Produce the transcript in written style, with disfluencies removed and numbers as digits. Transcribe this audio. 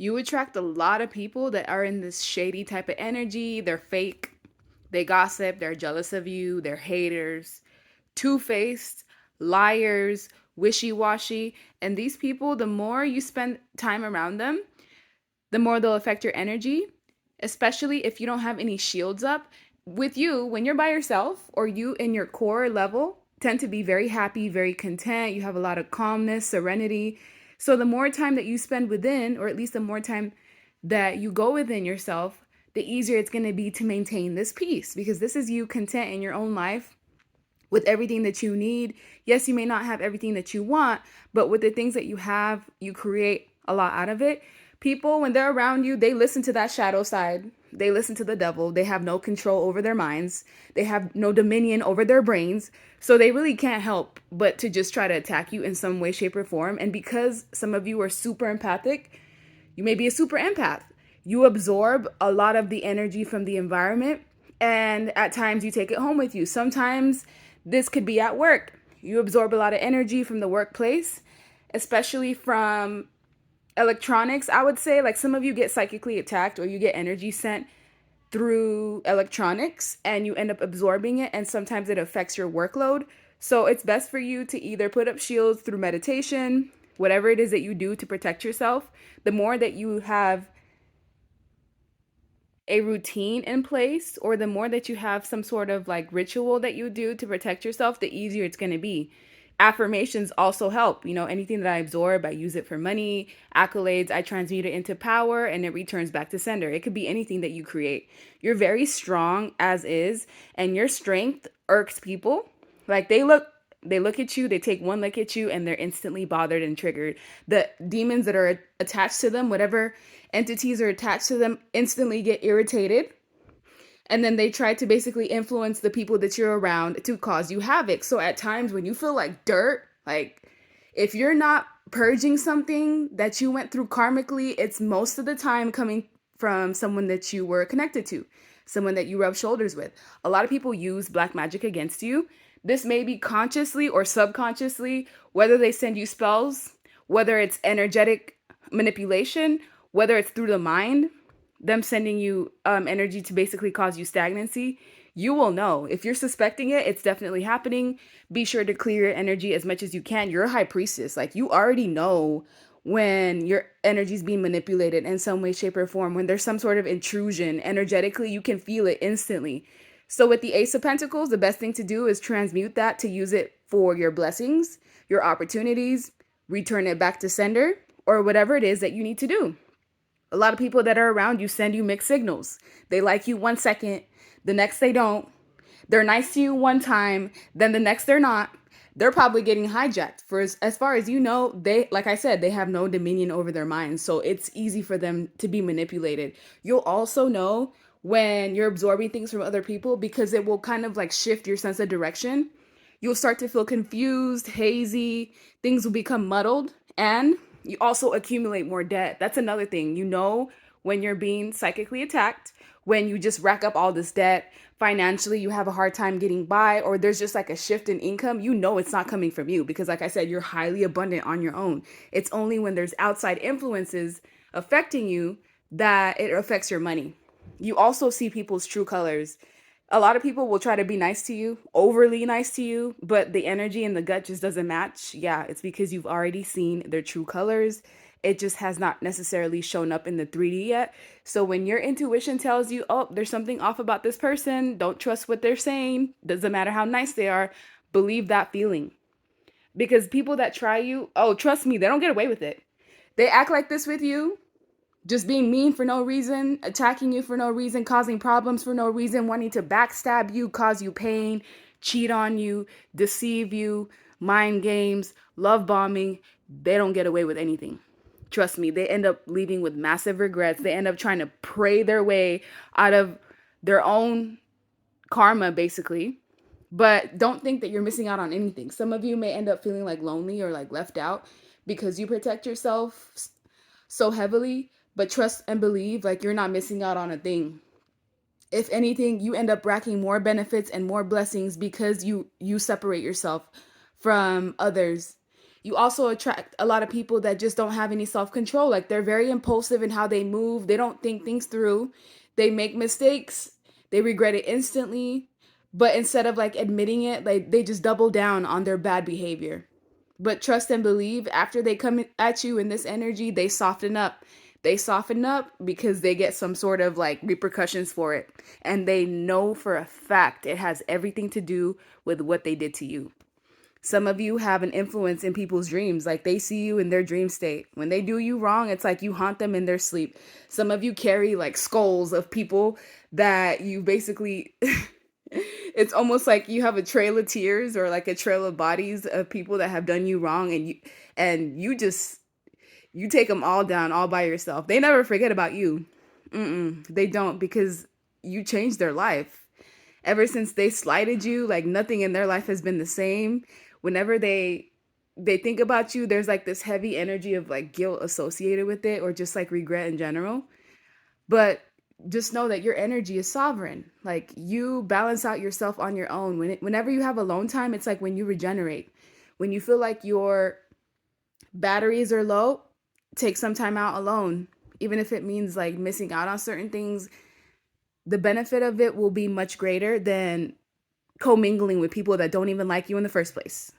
You attract a lot of people that are in this shady type of energy. They're fake. They gossip. They're jealous of you. They're haters, two faced, liars, wishy washy. And these people, the more you spend time around them, the more they'll affect your energy, especially if you don't have any shields up. With you, when you're by yourself or you in your core level, tend to be very happy, very content. You have a lot of calmness, serenity. So the more time that you spend within, or at least the more time that you go within yourself, the easier it's going to be to maintain this peace because this is you content in your own life with everything that you need. Yes, you may not have everything that you want, but with the things that you have, you create a lot out of it. People, when they're around you, they listen to that shadow side. They listen to the devil. They have no control over their minds. They have no dominion over their brains. So they really can't help but to just try to attack you in some way, shape, or form. And because some of you are super empathic, you may be a super empath. You absorb a lot of the energy from the environment, and at times you take it home with you. Sometimes this could be at work. You absorb a lot of energy from the workplace, especially from electronics. I would say, like, some of you get psychically attacked or you get energy sent through electronics and you end up absorbing it, and sometimes it affects your workload. So it's best for you to either put up shields through meditation, whatever it is that you do to protect yourself. The more that you have a routine in place, or the more that you have some sort of like ritual that you do to protect yourself, the easier it's going to be. Affirmations also help. Anything that I absorb, I use it for money, accolades, I transmute it into power, and it returns back to sender. It could be anything that you create. You're very strong as is, and your strength irks people. Like, they look at you, they take one look at you, and they're instantly bothered and triggered. The demons that are attached to them, whatever entities are attached to them, instantly get irritated. And then they try to basically influence the people that you're around to cause you havoc. So at times when you feel like dirt, like if you're not purging something that you went through karmically, it's most of the time coming from someone that you were connected to, someone that you rub shoulders with. A lot of people use black magic against you. This may be consciously or subconsciously, whether they send you spells, whether it's energetic manipulation, whether it's through the mind, them sending you energy to basically cause you stagnancy. You will know. If you're suspecting it, it's definitely happening. Be sure to clear your energy as much as you can. You're a high priestess. Like, you already know when your energy is being manipulated in some way, shape, or form. When there's some sort of intrusion energetically, you can feel it instantly. So with the Ace of Pentacles, the best thing to do is transmute that to use it for your blessings, your opportunities, return it back to sender, or whatever it is that you need to do. A lot of people that are around you send you mixed signals. They like you 1 second, the next they don't. They're nice to you one time, then the next they're not. They're probably getting hijacked. For as far as you know, they, like I said, they have no dominion over their minds. So it's easy for them to be manipulated. You'll also know when you're absorbing things from other people because it will kind of like shift your sense of direction. You'll start to feel confused, hazy, things will become muddled, and you also accumulate more debt. That's another thing. When you're being psychically attacked, when you just rack up all this debt, financially you have a hard time getting by, or there's just like a shift in income, it's not coming from you because, like I said, you're highly abundant on your own. It's only when there's outside influences affecting you that it affects your money. You also see people's true colors. A lot of people will try to be nice to you, overly nice to you, but the energy and the gut just doesn't match. Yeah, it's because you've already seen their true colors. It just has not necessarily shown up in the 3D yet. So when your intuition tells you, oh, there's something off about this person, don't trust what they're saying, doesn't matter how nice they are, believe that feeling. Because people that try you, oh, trust me, they don't get away with it. They act like this with you, just being mean for no reason, attacking you for no reason, causing problems for no reason, wanting to backstab you, cause you pain, cheat on you, deceive you, mind games, love bombing. They don't get away with anything. Trust me, they end up leaving with massive regrets. They end up trying to pray their way out of their own karma, basically. But don't think that you're missing out on anything. Some of you may end up feeling like lonely or like left out because you protect yourself so heavily, but trust and believe like you're not missing out on a thing. If anything, you end up racking more benefits and more blessings because you separate yourself from others, You also attract a lot of people that just don't have any self-control. Like they're very impulsive in how they move. They don't think things through. They make mistakes. They regret it instantly. But instead of like admitting it, like they just double down on their bad behavior. But trust and believe, after they come at you in this energy, they soften up. They soften up because they get some sort of like repercussions for it. And they know for a fact it has everything to do with what they did to you. Some of you have an influence in people's dreams. Like they see you in their dream state. When they do you wrong, it's like you haunt them in their sleep. Some of you carry like skulls of people that you basically it's almost like you have a trail of tears or like a trail of bodies of people that have done you wrong, and you just you take them all down all by yourself. They never forget about you. They don't, because you changed their life. Ever since they slighted you, like nothing in their life has been the same. Whenever they think about you, there's like this heavy energy of like guilt associated with it, or just like regret in general. But just know that your energy is sovereign. Like you balance out yourself on your own. Whenever you have alone time, it's like when you regenerate. When you feel like your batteries are low, take some time out alone. Even if it means like missing out on certain things, the benefit of it will be much greater than commingling with people that don't even like you in the first place.